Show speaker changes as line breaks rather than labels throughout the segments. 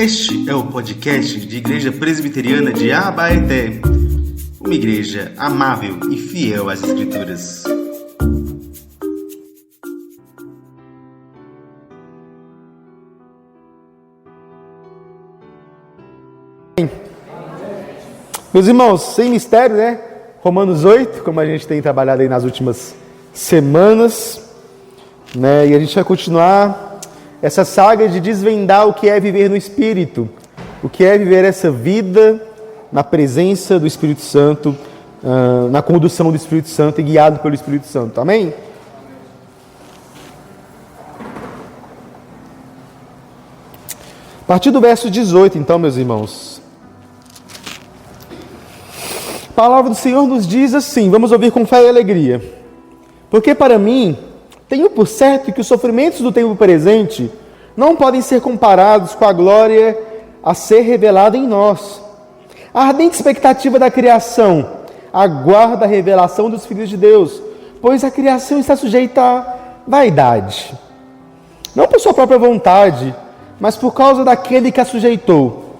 Este é o podcast de Igreja Presbiteriana de Abaeté, uma igreja amável e fiel às Escrituras.
Meus irmãos, sem mistério, né? Romanos 8, como a gente tem trabalhado aí nas últimas semanas, né? E a gente vai continuar essa saga de desvendar o que é viver no Espírito, o que é viver essa vida na presença do Espírito Santo, na condução do Espírito Santo e guiado pelo Espírito Santo. Amém? A partir do verso 18, então, meus irmãos. A palavra do Senhor nos diz assim, vamos ouvir com fé e alegria. Porque para mim, tenho por certo que os sofrimentos do tempo presente não podem ser comparados com a glória a ser revelada em nós. A ardente expectativa da criação aguarda a revelação dos filhos de Deus, pois a criação está sujeita à vaidade. Não por sua própria vontade, mas por causa daquele que a sujeitou,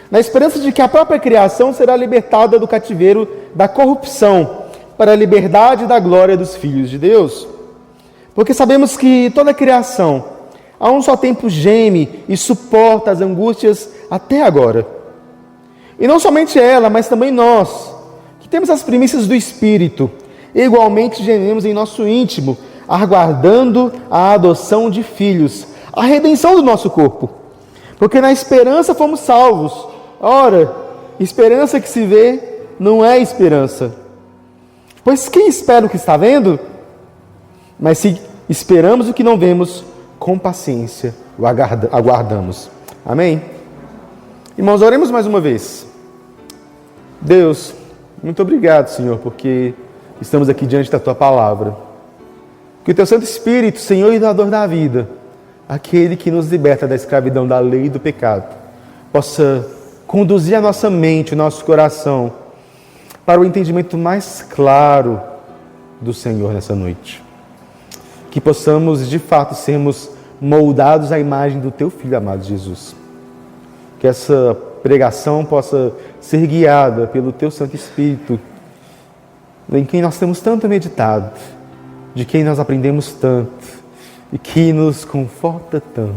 na esperança de que a própria criação será libertada do cativeiro da corrupção para a liberdade da glória dos filhos de Deus. Porque sabemos que toda a criação, a um só tempo, geme e suporta as angústias até agora. E não somente ela, mas também nós, que temos as primícias do Espírito, igualmente gememos em nosso íntimo, aguardando a adoção de filhos, a redenção do nosso corpo. Porque na esperança fomos salvos. Ora, esperança que se vê não é esperança. Pois quem espera o que está vendo? Mas se esperamos o que não vemos, com paciência o aguardamos. Amém? Irmãos, oremos mais uma vez. Deus, muito obrigado, Senhor, porque estamos aqui diante da Tua Palavra. Que o Teu Santo Espírito, Senhor e Doador da vida, aquele que nos liberta da escravidão da lei e do pecado, possa conduzir a nossa mente, o nosso coração, para o entendimento mais claro do Senhor nessa noite. Que possamos, de fato, sermos moldados à imagem do Teu Filho amado Jesus. Que essa pregação possa ser guiada pelo Teu Santo Espírito, em quem nós temos tanto meditado, de quem nós aprendemos tanto e que nos conforta tanto.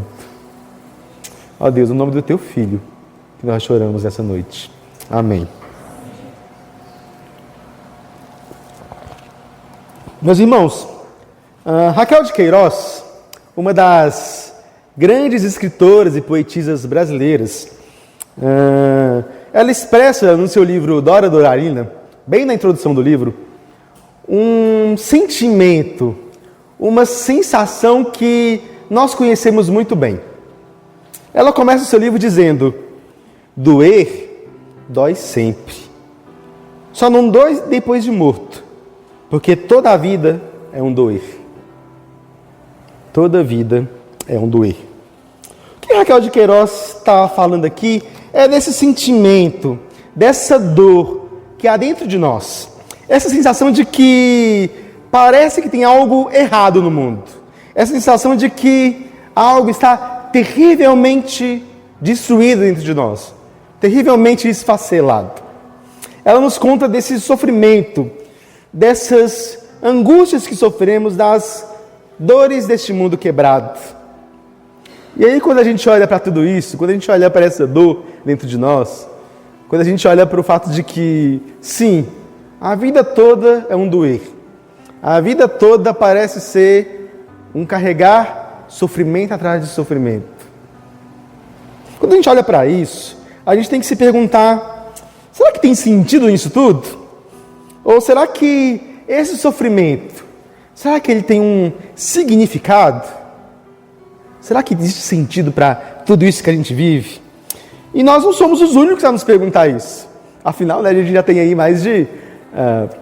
Ó Deus, no nome do Teu Filho, que nós choramos essa noite. Amém. Meus irmãos, Raquel de Queiroz, uma das grandes escritoras e poetisas brasileiras, ela expressa no seu livro Dora Dorarina, bem na introdução do livro, um sentimento, uma sensação que nós conhecemos muito bem. Ela começa o seu livro dizendo: doer dói sempre. Só não dói depois de morto, porque toda a vida é um doer. Toda vida é um doer. O que Raquel de Queiroz está falando aqui é desse sentimento, dessa dor que há dentro de nós. Essa sensação de que parece que tem algo errado no mundo. Essa sensação de que algo está terrivelmente destruído dentro de nós. Terrivelmente esfacelado. Ela nos conta desse sofrimento, dessas angústias que sofremos, das dores deste mundo quebrado. E aí, quando a gente olha para tudo isso, quando a gente olha para essa dor dentro de nós, quando a gente olha para o fato de que, sim, a vida toda é um doer. A vida toda parece ser um carregar sofrimento atrás de sofrimento. Quando a gente olha para isso, a gente tem que se perguntar: será que tem sentido nisso tudo? Ou será que esse sofrimento, será que ele tem um significado? Será que existe sentido para tudo isso que a gente vive? E nós não somos os únicos a nos perguntar isso. Afinal, né, a gente já tem aí mais de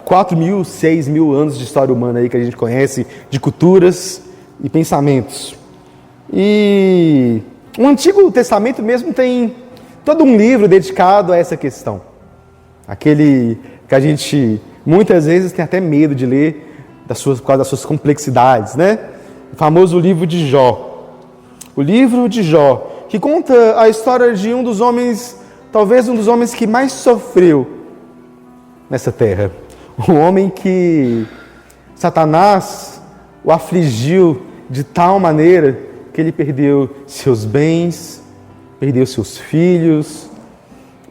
4.000, 6.000 anos de história humana aí que a gente conhece, de culturas e pensamentos. E o Antigo Testamento mesmo tem todo um livro dedicado a essa questão. Aquele que a gente muitas vezes tem até medo de ler por causa das suas complexidades, né? O famoso livro de Jó. O livro de Jó, que conta a história de um dos homens, talvez um dos homens que mais sofreu nessa terra. Um homem que Satanás o afligiu de tal maneira que ele perdeu seus bens, perdeu seus filhos,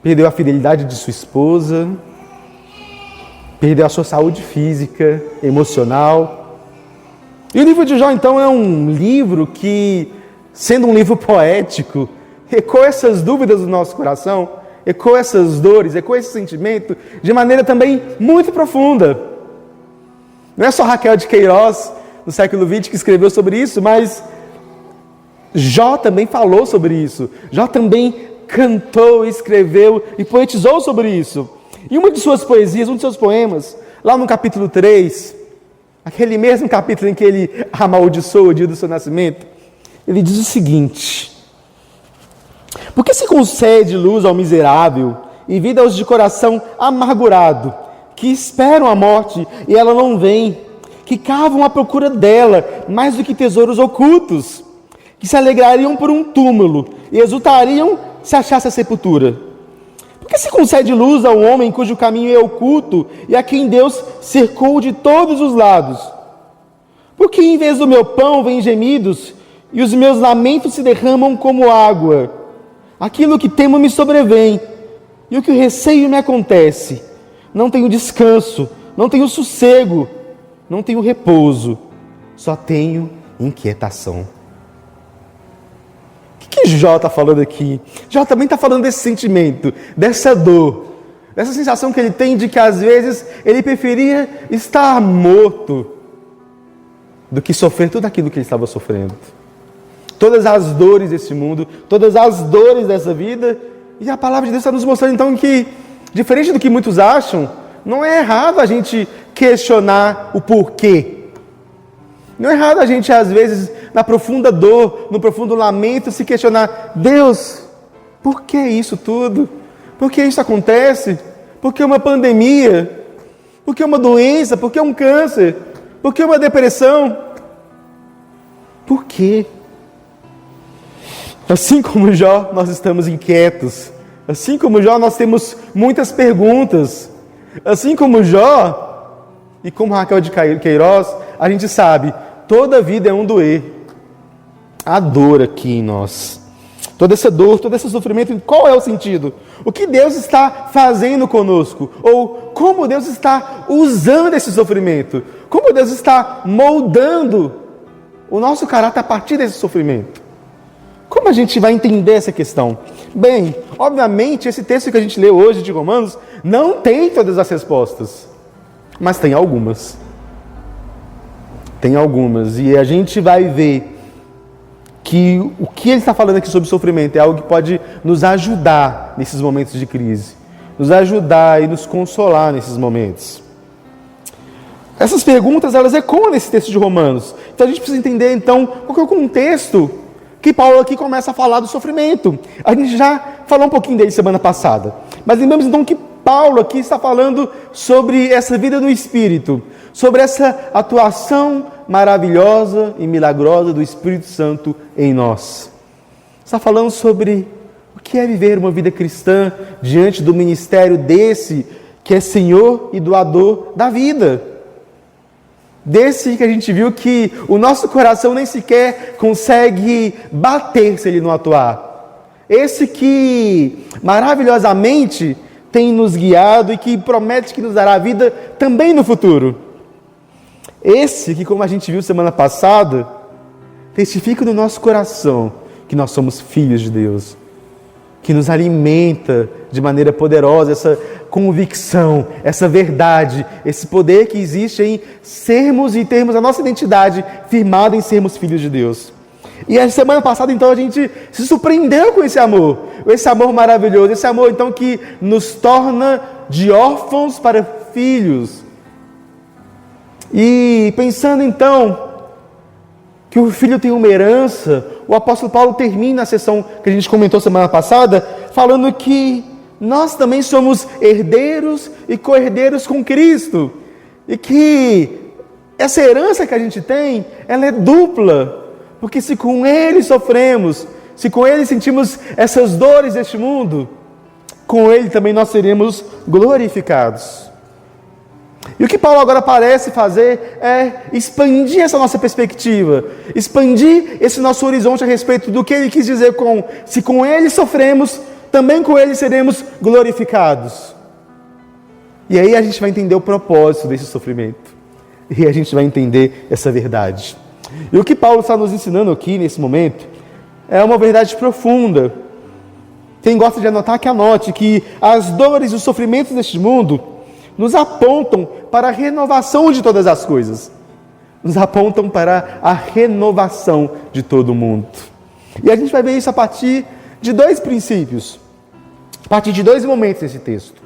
perdeu a fidelidade de sua esposa, perdeu a sua saúde física, emocional. E o livro de Jó, então, é um livro que, sendo um livro poético, ecoa essas dúvidas do nosso coração, ecoa essas dores, ecoa esse sentimento de maneira também muito profunda. Não é só Raquel de Queiroz, no século XX, que escreveu sobre isso, mas Jó também falou sobre isso. Jó também cantou, escreveu e poetizou sobre isso. E uma de suas poesias, um de seus poemas, lá no capítulo 3, aquele mesmo capítulo em que ele amaldiçoa o dia do seu nascimento, ele diz o seguinte: por que se concede luz ao miserável e vida aos de coração amargurado, que esperam a morte e ela não vem, que cavam à procura dela mais do que tesouros ocultos, que se alegrariam por um túmulo e exultariam se achasse a sepultura? Por que se concede luz ao homem cujo caminho é oculto e a quem Deus cercou de todos os lados? Por que em vez do meu pão vêm gemidos e os meus lamentos se derramam como água? Aquilo que temo me sobrevém e o que receio me acontece. Não tenho descanso, não tenho sossego, não tenho repouso, só tenho inquietação. O que Jó está falando aqui? Jó também está falando desse sentimento, dessa dor, dessa sensação que ele tem de que às vezes ele preferia estar morto do que sofrer tudo aquilo que ele estava sofrendo. Todas as dores desse mundo, todas as dores dessa vida. E a palavra de Deus está nos mostrando então que, diferente do que muitos acham, não é errado a gente questionar o porquê. Não é errado a gente, às vezes, na profunda dor, no profundo lamento, se questionar: Deus, por que isso tudo? Por que isso acontece? Por que uma pandemia? Por que uma doença? Por que um câncer? Por que uma depressão? Por quê? Assim como Jó, nós estamos inquietos. Assim como Jó, nós temos muitas perguntas. Assim como Jó, e como Raquel de Queiroz, a gente sabe, toda vida é um doer. Há dor aqui em nós. Toda essa dor, todo esse sofrimento, qual é o sentido? O que Deus está fazendo conosco? Ou como Deus está usando esse sofrimento? Como Deus está moldando o nosso caráter a partir desse sofrimento? Como a gente vai entender essa questão? Bem, obviamente, esse texto que a gente lê hoje de Romanos não tem todas as respostas, mas tem algumas. Tem algumas, e a gente vai ver que o que ele está falando aqui sobre sofrimento é algo que pode nos ajudar nesses momentos de crise, nos ajudar e nos consolar nesses momentos. Essas perguntas, elas ecoam nesse texto de Romanos. Então a gente precisa entender, então, qual que é o contexto que Paulo aqui começa a falar do sofrimento. A gente já falou um pouquinho dele semana passada. Mas lembramos então que Paulo aqui está falando sobre essa vida no Espírito, sobre essa atuação maravilhosa e milagrosa do Espírito Santo em nós. Está falando sobre o que é viver uma vida cristã diante do ministério desse que é Senhor e doador da vida. Desse que a gente viu que o nosso coração nem sequer consegue bater se ele não atuar. Esse que maravilhosamente tem nos guiado e que promete que nos dará vida também no futuro. Esse que, como a gente viu semana passada, testifica no nosso coração que nós somos filhos de Deus, que nos alimenta de maneira poderosa essa convicção, essa verdade, esse poder que existe em sermos e termos a nossa identidade firmada em sermos filhos de Deus. E a semana passada, então, a gente se surpreendeu com esse amor maravilhoso, esse amor, então, que nos torna de órfãos para filhos. E pensando, então, que o filho tem uma herança, o apóstolo Paulo termina a sessão que a gente comentou semana passada, falando que nós também somos herdeiros e co-herdeiros com Cristo. E que essa herança que a gente tem, ela é dupla. Porque se com Ele sofremos, se com Ele sentimos essas dores deste mundo, com Ele também nós seremos glorificados. E o que Paulo agora parece fazer é expandir essa nossa perspectiva, expandir esse nosso horizonte a respeito do que ele quis dizer com se com Ele sofremos, também com Ele seremos glorificados. E aí a gente vai entender o propósito desse sofrimento. E a gente vai entender essa verdade. E o que Paulo está nos ensinando aqui nesse momento é uma verdade profunda. Quem gosta de anotar, que anote que as dores e os sofrimentos deste mundo nos apontam para a renovação de todas as coisas. Nos apontam para a renovação de todo o mundo. E a gente vai ver isso a partir de dois princípios. A partir de dois momentos desse texto.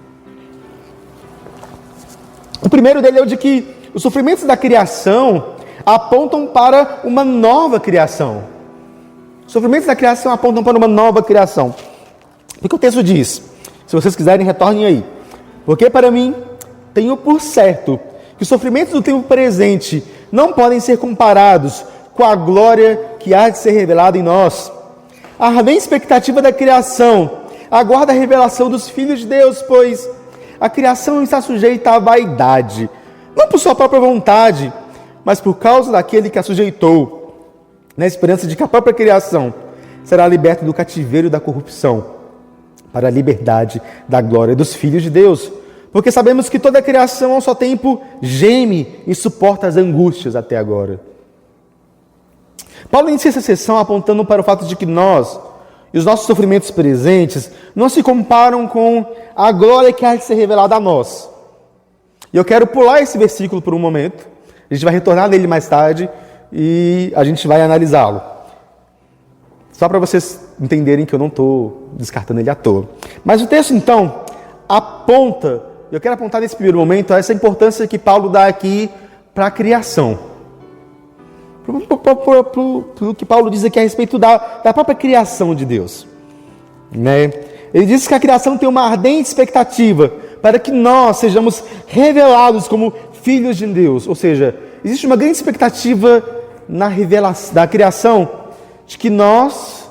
O primeiro dele é o de que os sofrimentos da criação apontam para uma nova criação. Os sofrimentos da criação apontam para uma nova criação. O que o texto diz? Se vocês quiserem, retornem aí. Porque para mim, tenho por certo que os sofrimentos do tempo presente não podem ser comparados com a glória que há de ser revelada em nós. A ardente expectativa da criação aguarda a revelação dos filhos de Deus, pois a criação está sujeita à vaidade, não por sua própria vontade, mas por causa daquele que a sujeitou, na esperança de que a própria criação será liberta do cativeiro da corrupção, para a liberdade da glória dos filhos de Deus. Porque sabemos que toda a criação ao seu tempo geme e suporta as angústias até agora. Paulo inicia essa sessão apontando para o fato de que nós e os nossos sofrimentos presentes não se comparam com a glória que há de ser revelada a nós. E eu quero pular esse versículo por um momento. A gente vai retornar nele mais tarde e a gente vai analisá-lo. Só para vocês entenderem que eu não estou descartando ele à toa. Mas o texto, então, aponta, eu quero apontar nesse primeiro momento, essa importância que Paulo dá aqui para a criação. Para o que Paulo diz aqui a respeito da própria criação de Deus. Né? Ele diz que a criação tem uma ardente expectativa para que nós sejamos revelados como filhos de Deus. Ou seja, existe uma grande expectativa na revelação da criação de que nós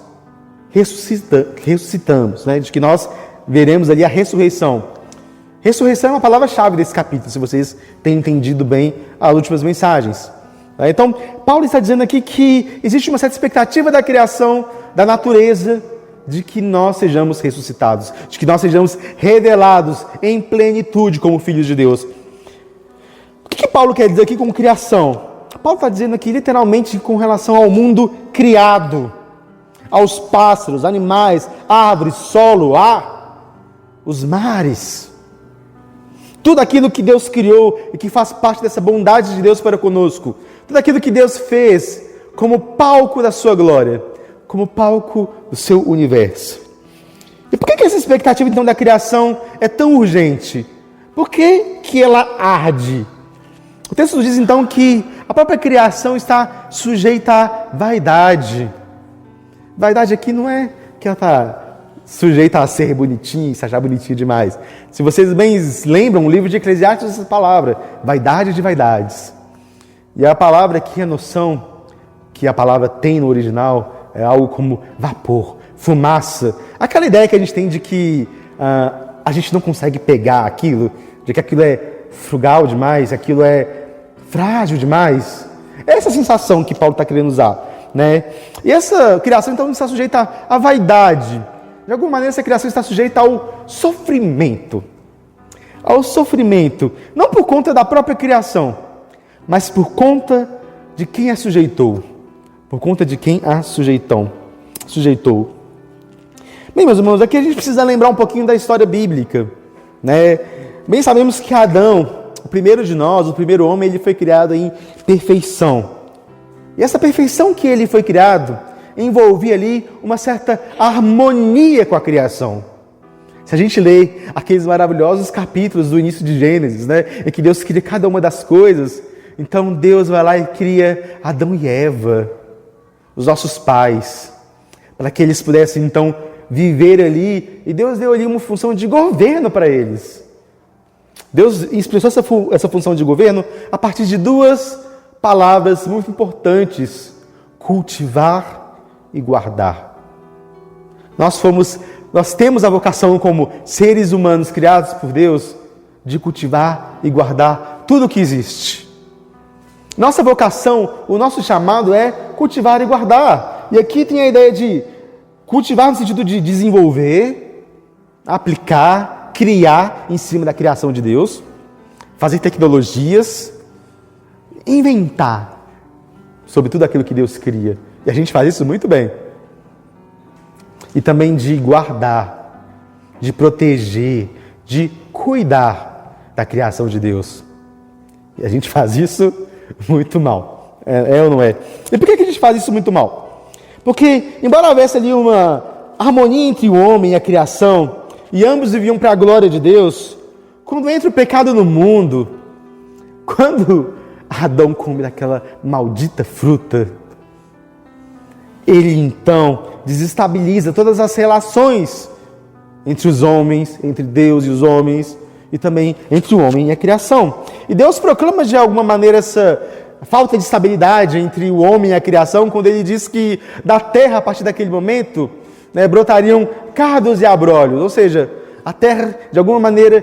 ressuscitamos, né? De que nós veremos ali a ressurreição. Ressurreição é uma palavra-chave desse capítulo, se vocês têm entendido bem as últimas mensagens. Então, Paulo está dizendo aqui que existe uma certa expectativa da criação, da natureza, de que nós sejamos ressuscitados, de que nós sejamos revelados em plenitude como filhos de Deus. O que Paulo quer dizer aqui com criação? Paulo está dizendo aqui literalmente com relação ao mundo criado, aos pássaros, animais, árvores, solo, ar, os mares. Tudo aquilo que Deus criou e que faz parte dessa bondade de Deus para conosco. Tudo aquilo que Deus fez como palco da sua glória, como palco do seu universo. E por que essa expectativa então da criação é tão urgente? Por que ela arde? O texto nos diz então que a própria criação está sujeita à vaidade. Vaidade aqui não é que ela está sujeita a ser bonitinha, se achar bonitinha demais. Se vocês bem lembram, o livro de Eclesiastes usa essa palavra, vaidade de vaidades. E a palavra aqui, a noção que a palavra tem no original, é algo como vapor, fumaça. Aquela ideia que a gente tem de que a gente não consegue pegar aquilo, de que aquilo é frugal demais, aquilo é frágil demais. É essa sensação que Paulo está querendo usar, né? E essa criação, então, está sujeita à vaidade. De alguma maneira, essa criação está sujeita ao sofrimento. Ao sofrimento. Não por conta da própria criação, mas por conta de quem a sujeitou. Por conta de quem a sujeitou. Bem, meus irmãos, aqui a gente precisa lembrar um pouquinho da história bíblica, né? Bem sabemos que Adão, o primeiro de nós, o primeiro homem, ele foi criado em perfeição. E essa perfeição que ele foi criado envolvia ali uma certa harmonia com a criação. Se a gente lê aqueles maravilhosos capítulos do início de Gênesis, né, em que Deus cria cada uma das coisas, então Deus vai lá e cria Adão e Eva, os nossos pais, para que eles pudessem então viver ali, e Deus deu ali uma função de governo para eles. Deus expressou essa função de governo a partir de duas palavras muito importantes: cultivar e guardar. Nós temos a vocação como seres humanos criados por Deus de cultivar e guardar tudo o que existe. Nossa vocação, o nosso chamado é cultivar e guardar. E aqui tem a ideia de cultivar no sentido de desenvolver, aplicar, criar em cima da criação de Deus, fazer tecnologias, inventar sobre tudo aquilo que Deus cria. E a gente faz isso muito bem. E também de guardar, de proteger, de cuidar da criação de Deus. E a gente faz isso muito mal. É ou não é? E por que a gente faz isso muito mal? Porque, embora houvesse ali uma harmonia entre o homem e a criação, e ambos viviam para a glória de Deus, quando entra o pecado no mundo, quando Adão come daquela maldita fruta, ele então desestabiliza todas as relações entre os homens, entre Deus e os homens, e também entre o homem e a criação. E Deus proclama de alguma maneira essa falta de estabilidade entre o homem e a criação, quando ele diz que da terra, a partir daquele momento, brotariam cardos e abrolhos, ou seja, a terra, de alguma maneira,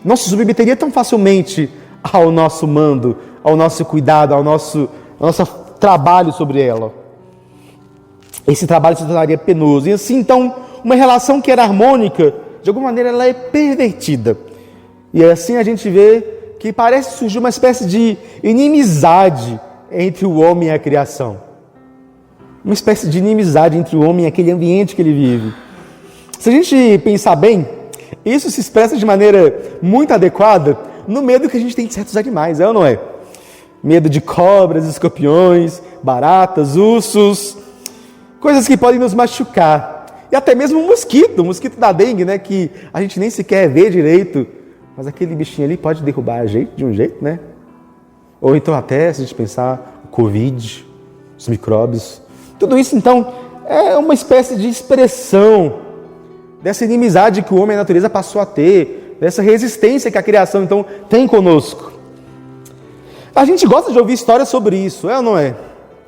não se submeteria tão facilmente ao nosso mando, ao nosso cuidado, ao nosso trabalho sobre ela. Esse trabalho se tornaria penoso. E assim, então, uma relação que era harmônica, de alguma maneira, ela é pervertida. E assim a gente vê que parece surgir uma espécie de inimizade entre o homem e a criação. Uma espécie de inimizade entre o homem e aquele ambiente que ele vive. Se a gente pensar bem, isso se expressa de maneira muito adequada no medo que a gente tem de certos animais, é ou não é? Medo de cobras, escorpiões, baratas, ursos, coisas que podem nos machucar. E até mesmo o mosquito da dengue, que a gente nem sequer vê direito, mas aquele bichinho ali pode derrubar a gente de um jeito, Ou então até, se a gente pensar, o Covid, os micróbios. Tudo isso, então, é uma espécie de expressão dessa inimizade que o homem e a natureza passou a ter, dessa resistência que a criação, então, tem conosco. A gente gosta de ouvir histórias sobre isso, é ou não é?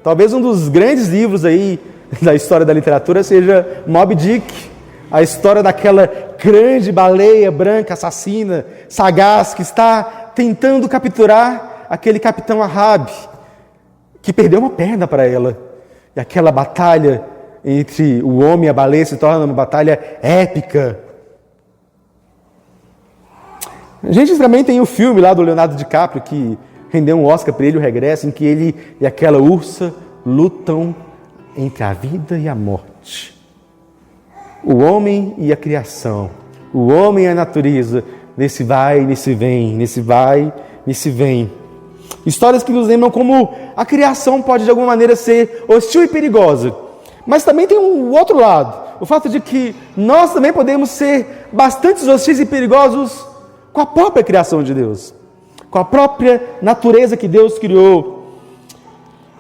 Talvez um dos grandes livros aí da história da literatura seja Moby Dick, a história daquela grande baleia branca, assassina, sagaz, que está tentando capturar aquele capitão Ahab, que perdeu uma perna para ela. E aquela batalha entre o homem e a baleia se torna uma batalha épica. A gente também tem o filme lá do Leonardo DiCaprio, que rendeu um Oscar para ele, O Regresso, em que ele e aquela ursa lutam entre a vida e a morte. O homem e a criação, o homem e a natureza, nesse vai, nesse vem, nesse vai, nesse vem. Histórias que nos lembram como a criação pode de alguma maneira ser hostil e perigosa. Mas também tem um outro lado, o fato de que nós também podemos ser bastante hostis e perigosos com a própria criação de Deus, com a própria natureza que Deus criou.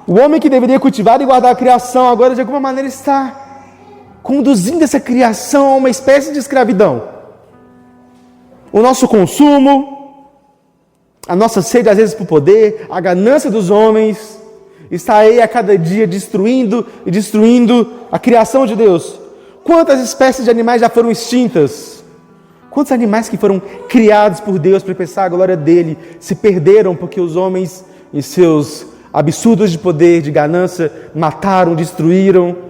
O homem que deveria cultivar e guardar a criação, agora de alguma maneira está conduzindo essa criação a uma espécie de escravidão. O nosso consumo, a nossa sede às vezes por poder, a ganância dos homens, está aí a cada dia destruindo e destruindo a criação de Deus. Quantas espécies de animais já foram extintas? Quantos animais que foram criados por Deus para expressar a glória dele se perderam porque os homens, em seus absurdos de poder, de ganância, mataram, destruíram?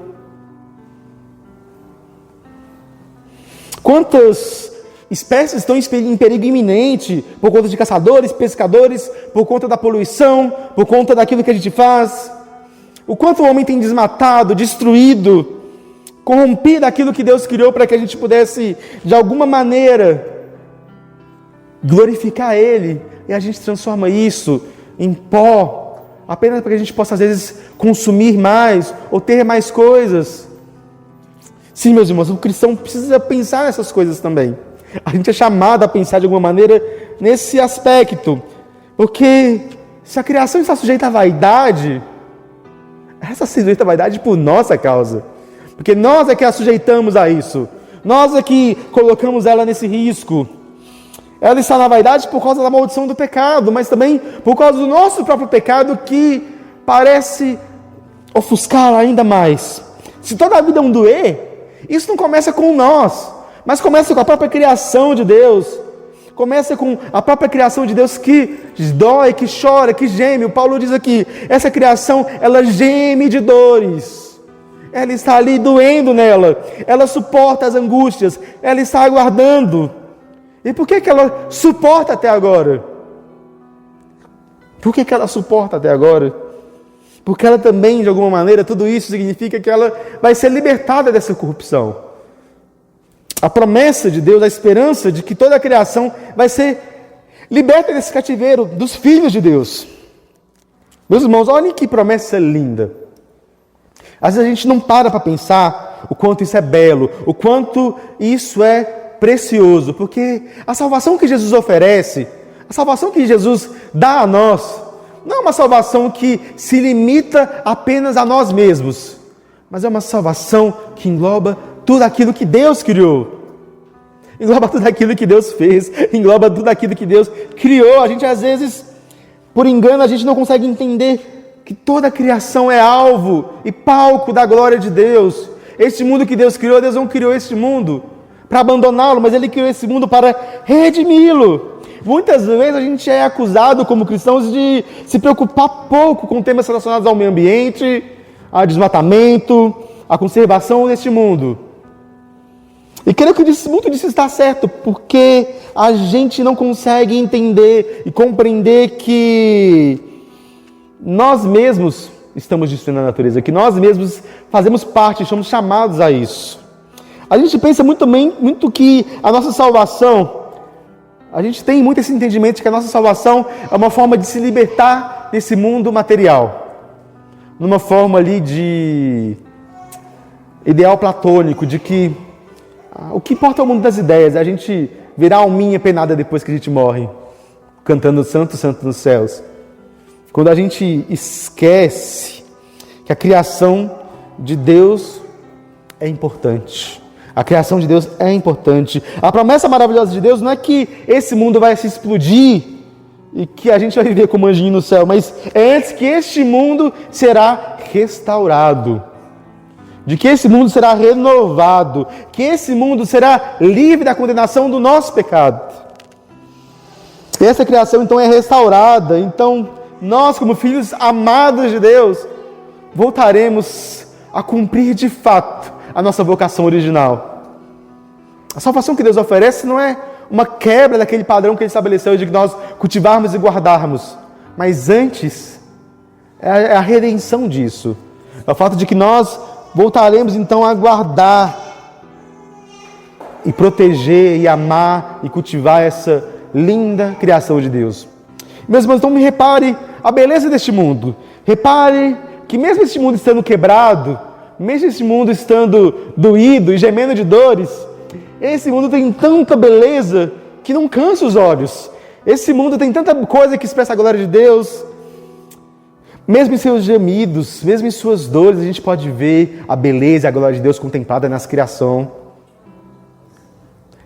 Quantas espécies estão em perigo iminente por conta de caçadores, pescadores, por conta da poluição, por conta daquilo que a gente faz? O quanto o homem tem desmatado, destruído, corrompido aquilo que Deus criou para que a gente pudesse, de alguma maneira, glorificar Ele, e a gente transforma isso em pó, apenas para que a gente possa, às vezes, consumir mais ou ter mais coisas. Sim, meus irmãos, o cristão precisa pensar nessas coisas também. A gente é chamado a pensar de alguma maneira nesse aspecto, porque se a criação está sujeita à vaidade, essa sujeita à vaidade por nossa causa, porque nós é que a sujeitamos a isso, nós é que colocamos ela nesse risco. Ela está na vaidade por causa da maldição do pecado, mas também por causa do nosso próprio pecado que parece ofuscá-la ainda mais. Se toda a vida é um doer, Isso não começa com nós, mas começa com a própria criação de Deus. Começa com a própria criação de Deus que dói, que chora, que geme. O Paulo diz aqui, essa criação, ela geme de dores. Ela está ali doendo nela. Ela suporta as angústias. Ela está aguardando. E por que ela suporta até agora? Por que ela suporta até agora? Porque ela também, de alguma maneira, tudo isso significa que ela vai ser libertada dessa corrupção. A promessa de Deus, a esperança de que toda a criação vai ser liberta desse cativeiro dos filhos de Deus. Meus irmãos, olhem que promessa linda. Às vezes a gente não para pensar o quanto isso é belo, o quanto isso é precioso, porque a salvação que Jesus oferece, a salvação que Jesus dá a nós, não é uma salvação que se limita apenas a nós mesmos, mas é uma salvação que engloba tudo aquilo que Deus criou. Engloba tudo aquilo que Deus fez, engloba tudo aquilo que Deus criou. A gente às vezes, por engano, a gente não consegue entender que toda a criação é alvo e palco da glória de Deus. Este mundo que Deus criou, Deus não criou este mundo para abandoná-lo, mas Ele criou esse mundo para redimi-lo. Muitas vezes a gente é acusado como cristãos de se preocupar pouco com temas relacionados ao meio ambiente, ao desmatamento, à conservação deste mundo. E creio que muito disso está certo, porque a gente não consegue entender e compreender que nós mesmos estamos destruindo a natureza, que nós mesmos fazemos parte, somos chamados a isso. A gente pensa muito que a nossa salvação, a gente tem muito esse entendimento de que a nossa salvação é uma forma de se libertar desse mundo material, numa forma ali de ideal platônico, de que o que importa é o mundo das ideias, é a gente virar alminha penada depois que a gente morre, cantando Santo, Santo nos céus. Quando a gente esquece que a criação de Deus é importante. A criação de Deus é importante. A promessa maravilhosa de Deus não é que esse mundo vai se explodir e que a gente vai viver como anjinho no céu, mas é antes que este mundo será restaurado. De que esse mundo será renovado, que esse mundo será livre da condenação do nosso pecado. E essa criação então é restaurada, então nós como filhos amados de Deus, voltaremos a cumprir de fato a nossa vocação original. A salvação que Deus oferece não é uma quebra daquele padrão que Ele estabeleceu de que nós cultivarmos e guardarmos, mas antes é a redenção disso, é o fato de que nós voltaremos então a guardar e proteger e amar e cultivar essa linda criação de Deus. Meus irmãos, então me repare a beleza deste mundo. Repare que mesmo este mundo estando quebrado, mesmo este mundo estando doído e gemendo de dores, esse mundo tem tanta beleza que não cansa os olhos. Esse mundo tem tanta coisa que expressa a glória de Deus. Mesmo em seus gemidos, mesmo em suas dores, a gente pode ver a beleza e a glória de Deus contemplada nessa criação.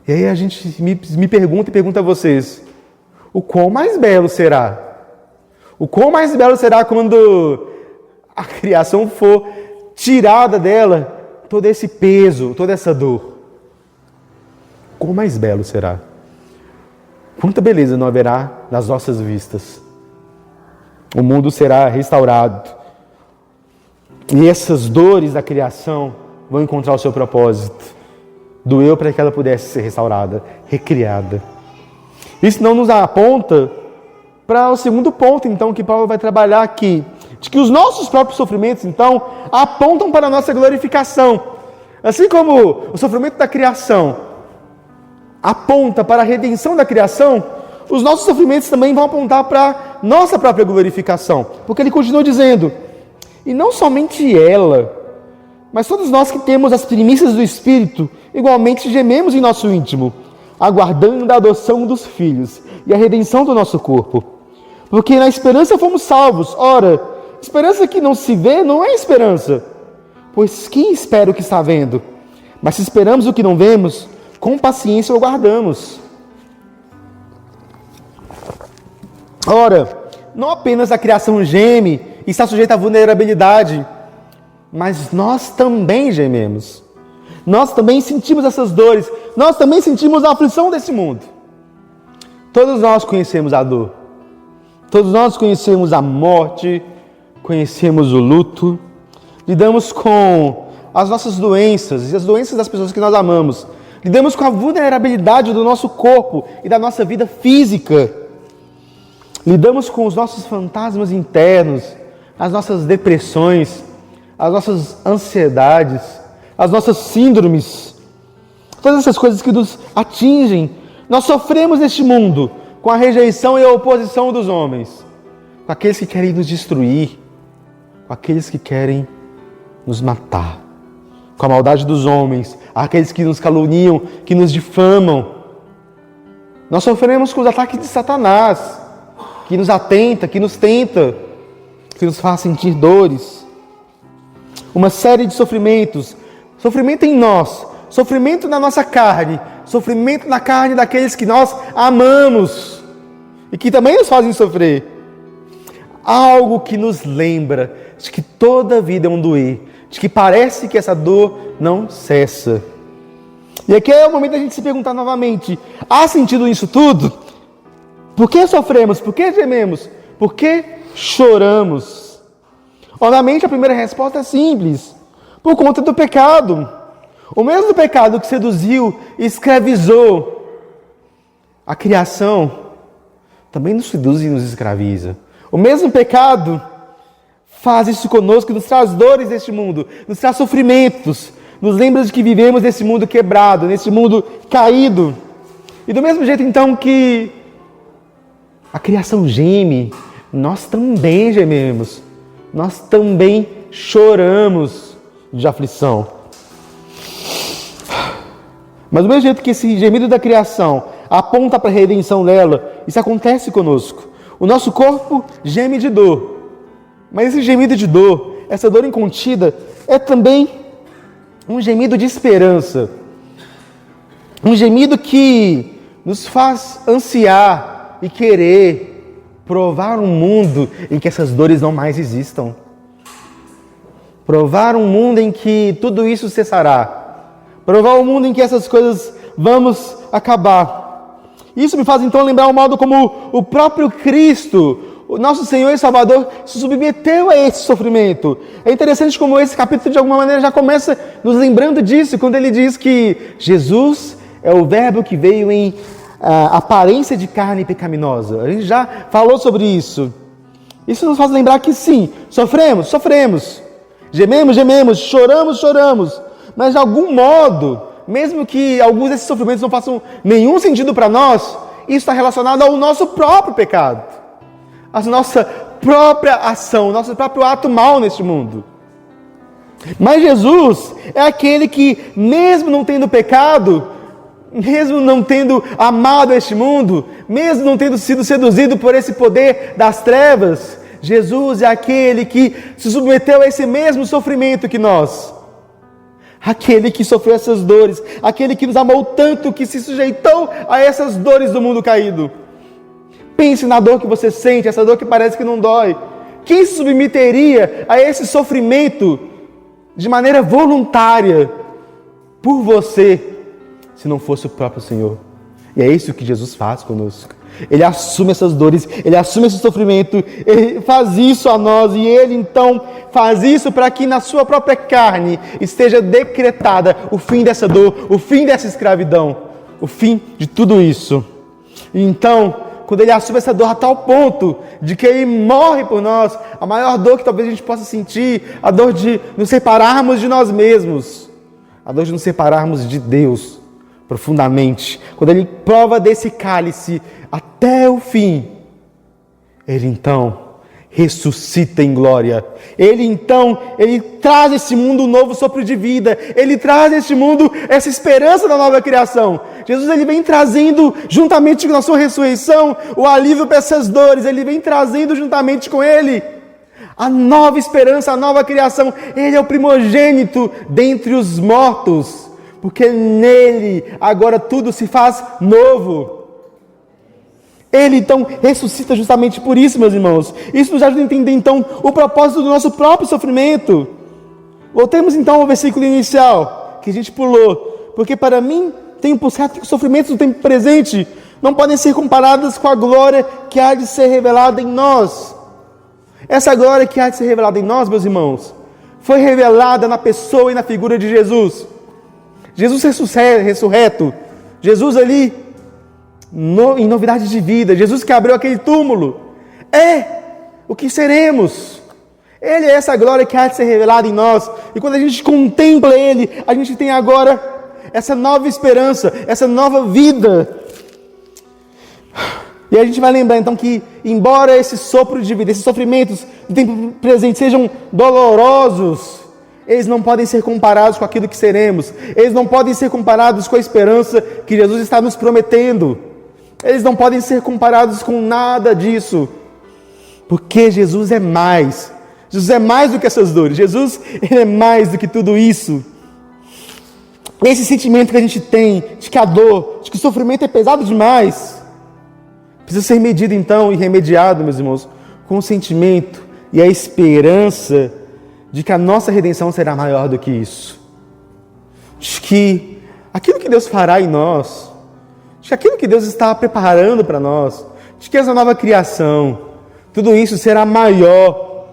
E aí a gente me pergunta e pergunta a vocês, o quão mais belo será? O quão mais belo será quando a criação for tirada dela todo esse peso, toda essa dor? O quão mais belo será? Quanta beleza não haverá nas nossas vistas? O mundo será restaurado. E essas dores da criação vão encontrar o seu propósito. Doeu para que ela pudesse ser restaurada, recriada. Isso não nos aponta para o segundo ponto, então, que Paulo vai trabalhar aqui. De que os nossos próprios sofrimentos, então, apontam para a nossa glorificação. Assim como o sofrimento da criação aponta para a redenção da criação, os nossos sofrimentos também vão apontar para nossa própria glorificação. Porque ele continua dizendo, e não somente ela, mas todos nós que temos as primícias do Espírito, igualmente gememos em nosso íntimo, aguardando a adoção dos filhos e a redenção do nosso corpo. Porque na esperança fomos salvos. Ora, esperança que não se vê não é esperança. Pois quem espera o que está vendo? Mas se esperamos o que não vemos, com paciência o aguardamos. Ora, não apenas a criação geme e está sujeita à vulnerabilidade, mas nós também gememos. Nós também sentimos essas dores. Nós também sentimos a aflição desse mundo. Todos nós conhecemos a dor. Todos nós conhecemos a morte, conhecemos o luto. Lidamos com as nossas doenças e as doenças das pessoas que nós amamos. Lidamos com a vulnerabilidade do nosso corpo e da nossa vida física. Lidamos com os nossos fantasmas internos, as nossas depressões, as nossas ansiedades, as nossas síndromes, todas essas coisas que nos atingem. Nós sofremos neste mundo com a rejeição e a oposição dos homens, com aqueles que querem nos destruir, com aqueles que querem nos matar, com a maldade dos homens, aqueles que nos caluniam, que nos difamam. Nós sofremos com os ataques de Satanás, que nos atenta, que nos tenta, que nos faz sentir dores. Uma série de sofrimentos. Sofrimento em nós, sofrimento na nossa carne, sofrimento na carne daqueles que nós amamos e que também nos fazem sofrer. Algo que nos lembra de que toda a vida é um doer, de que parece que essa dor não cessa. E aqui é o momento da gente se perguntar novamente: há sentido nisso tudo? Por que sofremos? Por que gememos? Por que choramos? Obviamente a primeira resposta é simples: por conta do pecado. O mesmo pecado que seduziu e escravizou a criação, também nos seduz e nos escraviza. O mesmo pecado faz isso conosco, nos traz dores deste mundo, nos traz sofrimentos, nos lembra de que vivemos nesse mundo quebrado, nesse mundo caído. E do mesmo jeito então que a criação geme, nós também gememos, nós também choramos de aflição. Mas do mesmo jeito que esse gemido da criação aponta para a redenção dela, isso acontece conosco. O nosso corpo geme de dor, mas esse gemido de dor, essa dor incontida, é também um gemido de esperança. Um gemido que nos faz ansiar e querer provar um mundo em que essas dores não mais existam. Provar um mundo em que tudo isso cessará. Provar um mundo em que essas coisas vamos acabar. Isso me faz então lembrar o modo como o próprio Cristo, o nosso Senhor e Salvador, se submeteu a esse sofrimento. É interessante como esse capítulo de alguma maneira já começa nos lembrando disso, quando ele diz que Jesus é o verbo que veio em aparência de carne pecaminosa. A gente já falou sobre isso. Isso nos faz lembrar que sim, sofremos. Gememos, choramos. Mas de algum modo, mesmo que alguns desses sofrimentos não façam nenhum sentido para nós, isso está relacionado ao nosso próprio pecado, à nossa própria ação, ao nosso próprio ato mal neste mundo. Mas Jesus é aquele que, mesmo não tendo pecado, mesmo não tendo amado este mundo, mesmo não tendo sido seduzido por esse poder das trevas, Jesus é aquele que se submeteu a esse mesmo sofrimento que nós. Aquele que sofreu essas dores, aquele que nos amou tanto que se sujeitou a essas dores do mundo caído. Pense na dor que você sente, essa dor que parece que não dói. Quem se submeteria a esse sofrimento de maneira voluntária por você, se não fosse o próprio Senhor? E é isso que Jesus faz conosco. Ele assume essas dores, Ele assume esse sofrimento, Ele faz isso a nós, e Ele então faz isso para que na sua própria carne esteja decretada o fim dessa dor, o fim dessa escravidão, o fim de tudo isso. E então, quando Ele assume essa dor a tal ponto de que Ele morre por nós, a maior dor que talvez a gente possa sentir, a dor de nos separarmos de nós mesmos, a dor de nos separarmos de Deus profundamente, quando Ele prova desse cálice até o fim, Ele então ressuscita em glória. Ele traz a esse mundo um novo sopro de vida. Ele traz a este mundo essa esperança da nova criação. Jesus, Ele vem trazendo, juntamente com a sua ressurreição, o alívio para essas dores. Ele vem trazendo juntamente com Ele a nova esperança, a nova criação. Ele é o primogênito dentre os mortos, porque nele agora tudo se faz novo. Ele então ressuscita justamente por isso, meus irmãos. Isso nos ajuda a entender então o propósito do nosso próprio sofrimento. Voltemos então ao versículo inicial. que a gente pulou. Porque para mim, tenho por certo que os sofrimentos do tempo presente não podem ser comparados com a glória que há de ser revelada em nós. Essa glória que há de ser revelada em nós, meus irmãos, foi revelada na pessoa e na figura de Jesus. Jesus ressurreto, Jesus ali em novidade de vida, Jesus que abriu aquele túmulo, é o que seremos. Ele é essa glória que há de ser revelada em nós. E quando a gente contempla Ele, a gente tem agora essa nova esperança, essa nova vida. E a gente vai lembrar então que, embora esse sopro de vida, esses sofrimentos do tempo presente sejam dolorosos, eles não podem ser comparados com aquilo que seremos. Eles não podem ser comparados com a esperança que Jesus está nos prometendo. Eles não podem ser comparados com nada disso. Porque Jesus é mais. Jesus é mais do que essas dores. Jesus, Ele é mais do que tudo isso. Esse sentimento que a gente tem de que a dor, de que o sofrimento é pesado demais, precisa ser medido então e remediado, meus irmãos, com o sentimento e a esperança de que a nossa redenção será maior do que isso. De que aquilo que Deus fará em nós, de que aquilo que Deus está preparando para nós, de que essa nova criação, tudo isso será maior.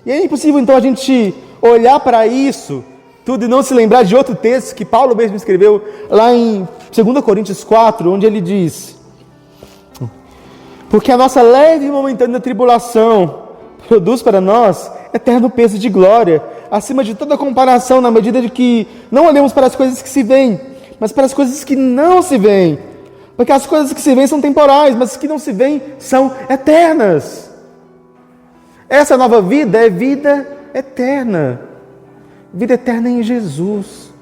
E é impossível então a gente olhar para isso tudo e não se lembrar de outro texto que Paulo mesmo escreveu lá em 2 Coríntios 4, onde ele diz: porque a nossa leve e momentânea tribulação produz para nós eterno peso de glória, acima de toda comparação, na medida de que não olhamos para as coisas que se veem, mas para as coisas que não se veem. Porque as coisas que se veem são temporais, mas as que não se veem são eternas. Essa nova vida é vida eterna. Vida eterna em Jesus.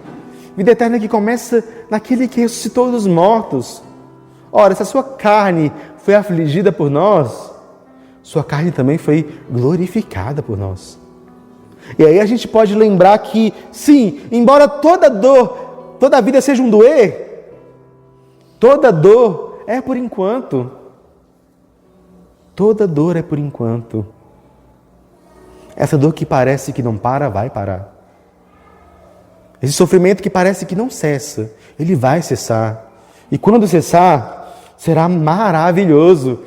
Vida eterna que começa naquele que ressuscitou dos mortos. Ora, se a sua carne foi afligida por nós, sua carne também foi glorificada por nós. E aí a gente pode lembrar que, sim, embora toda dor, toda vida seja um doer, toda dor é por enquanto. Toda dor é por enquanto. Essa dor que parece que não para, vai parar. Esse sofrimento que parece que não cessa, ele vai cessar. E quando cessar, será maravilhoso,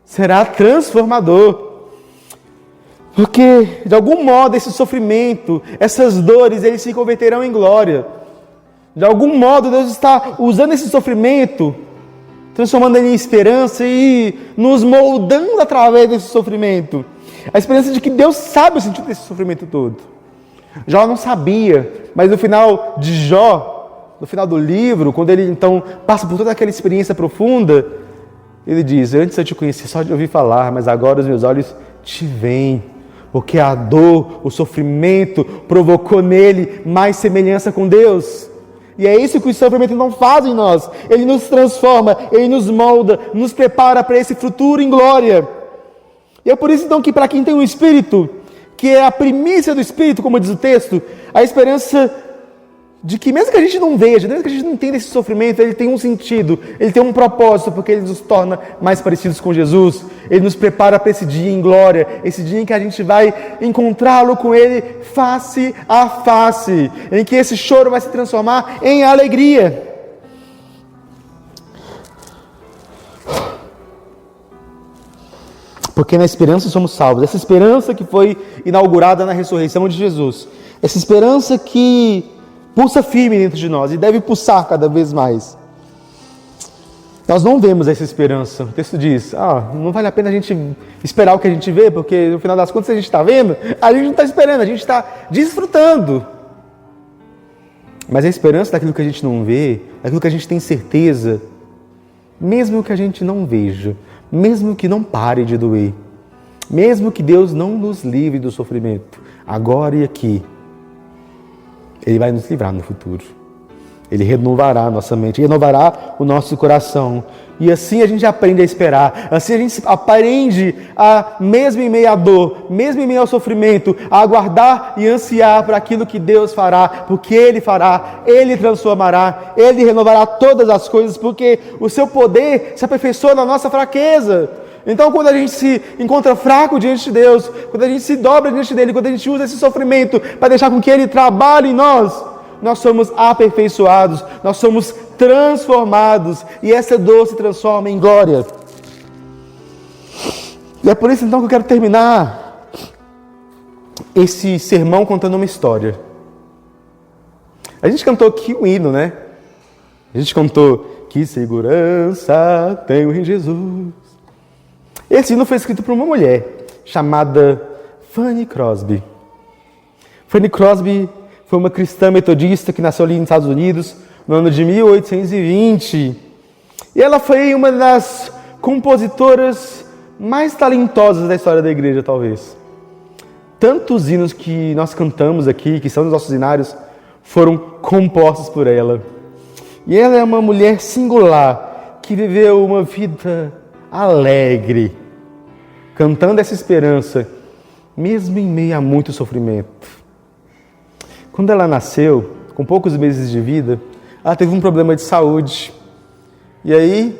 será transformador. Porque, de algum modo, esse sofrimento, essas dores, eles se converterão em glória. De algum modo, Deus está usando esse sofrimento, transformando ele em esperança e nos moldando através desse sofrimento. A esperança de que Deus sabe o sentido desse sofrimento todo. Jó não sabia, mas no final de Jó, no final do livro, quando ele então passa por toda aquela experiência profunda, ele diz: antes eu te conheci só de ouvir falar, mas agora os meus olhos te veem. Porque a dor, o sofrimento provocou nele mais semelhança com Deus. E é isso que o sofrimento não faz em nós. Ele nos transforma, ele nos molda, nos prepara para esse futuro em glória. E é por isso então que para quem tem um Espírito, que é a primícia do Espírito, como diz o texto, a esperança de que mesmo que a gente não veja, mesmo que a gente não entenda esse sofrimento, ele tem um sentido, ele tem um propósito, porque ele nos torna mais parecidos com Jesus. Ele nos prepara para esse dia em glória, esse dia em que a gente vai encontrá-lo com ele face a face, em que esse choro vai se transformar em alegria. Porque na esperança somos salvos. Essa esperança que foi inaugurada na ressurreição de Jesus. Essa esperança que pulsa firme dentro de nós e deve pulsar cada vez mais. Nós não vemos essa esperança. O texto diz: não vale a pena a gente esperar o que a gente vê, porque no final das contas, se a gente está vendo, a gente não está esperando, a gente está desfrutando. Mas a esperança daquilo que a gente não vê, daquilo que a gente tem certeza, mesmo que a gente não veja, mesmo que não pare de doer, mesmo que Deus não nos livre do sofrimento, agora e aqui, Ele vai nos livrar no futuro. Ele renovará a nossa mente, renovará o nosso coração. E assim a gente aprende a esperar, assim a gente aprende a, mesmo em meio à dor, mesmo em meio ao sofrimento, a aguardar e ansiar por aquilo que Deus fará, porque Ele fará, Ele transformará, Ele renovará todas as coisas, porque o seu poder se aperfeiçoa na nossa fraqueza. Então, quando a gente se encontra fraco diante de Deus, quando a gente se dobra diante dEle, quando a gente usa esse sofrimento para deixar com que Ele trabalhe em nós, nós somos aperfeiçoados, nós somos transformados, e essa dor se transforma em glória. E é por isso então que eu quero terminar esse sermão contando uma história. A gente cantou aqui o hino, né? A gente cantou: que segurança tenho em Jesus. Esse hino foi escrito por uma mulher chamada Fanny Crosby. Fanny Crosby foi uma cristã metodista que nasceu ali nos Estados Unidos no ano de 1820. E ela foi uma das compositoras mais talentosas da história da igreja, talvez. Tantos hinos que nós cantamos aqui, que são dos nossos hinários, foram compostos por ela. E ela é uma mulher singular, que viveu uma vida alegre, cantando essa esperança, mesmo em meio a muito sofrimento. Quando ela nasceu, com poucos meses de vida, ela teve um problema de saúde. E aí,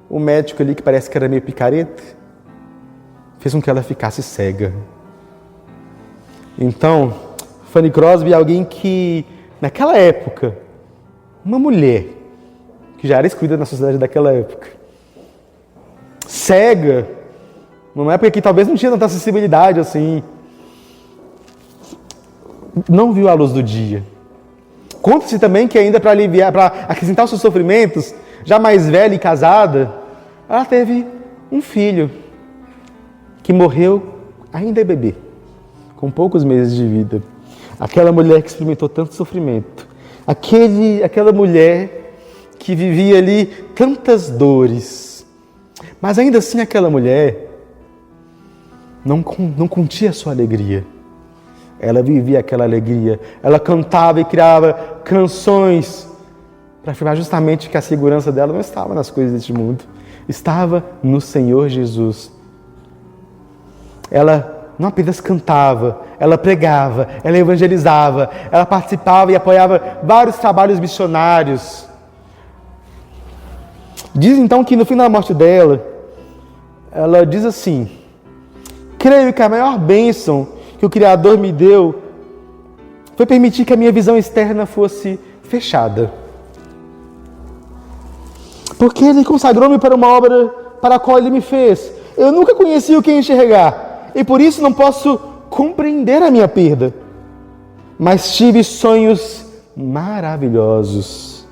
o médico ali, que parece que era meio picareta, fez com que ela ficasse cega. Então, Fanny Crosby é alguém que, naquela época, uma mulher, que já era excluída na sociedade daquela época, cega, numa época que talvez não tinha tanta acessibilidade assim, não viu a luz do dia. Conta-se também que ainda para aliviar, para acrescentar os seus sofrimentos, já mais velha e casada, ela teve um filho que morreu ainda bebê, com poucos meses de vida. Aquela mulher que experimentou tanto sofrimento, aquela mulher que vivia ali tantas dores, mas ainda assim aquela mulher não continha a sua alegria. Ela vivia aquela alegria, ela cantava e criava canções para afirmar justamente que a segurança dela não estava nas coisas deste mundo, estava no Senhor Jesus. Ela não apenas cantava, ela pregava, ela evangelizava, ela participava e apoiava vários trabalhos missionários. Diz então que no fim da morte dela, ela diz assim: creio que a maior bênção que o Criador me deu foi permitir que a minha visão externa fosse fechada. Porque Ele consagrou-me para uma obra para a qual Ele me fez. Eu nunca conheci o que enxergar, e por isso não posso compreender a minha perda. Mas tive sonhos maravilhosos.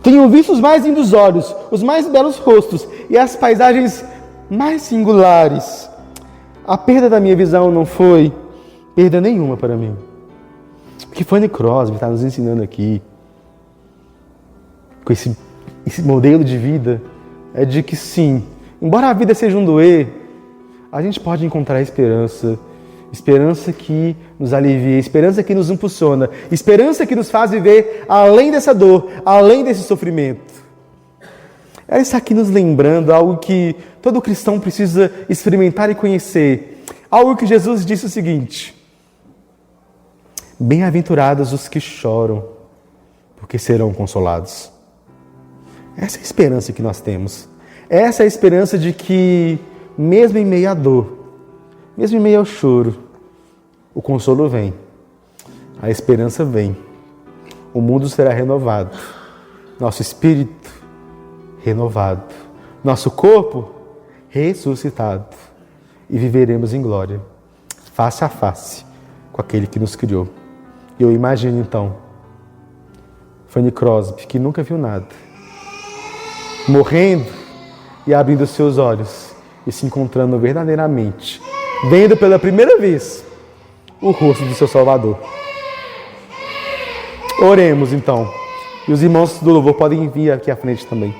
Tenho visto os mais lindos olhos, os mais belos rostos e as paisagens mais singulares. A perda da minha visão não foi perda nenhuma para mim. O que Fanny Crosby está nos ensinando aqui, com esse modelo de vida, é de que sim, embora a vida seja um doer, a gente pode encontrar esperança. Esperança que nos alivia, esperança que nos impulsiona, esperança que nos faz viver além dessa dor, além desse sofrimento. Ela está aqui nos lembrando algo que todo cristão precisa experimentar e conhecer. Algo que Jesus disse o seguinte: bem-aventurados os que choram, porque serão consolados. Essa é a esperança que nós temos. Essa é a esperança de que, mesmo em meio à dor, mesmo em meio ao choro, o consolo vem, a esperança vem, o mundo será renovado, nosso espírito renovado, nosso corpo ressuscitado, e viveremos em glória, face a face com aquele que nos criou. Eu imagino então Fanny Crosby, que nunca viu nada, morrendo e abrindo seus olhos e se encontrando verdadeiramente, vendo pela primeira vez o rosto do seu Salvador. Oremos então. E os irmãos do louvor podem vir aqui à frente também.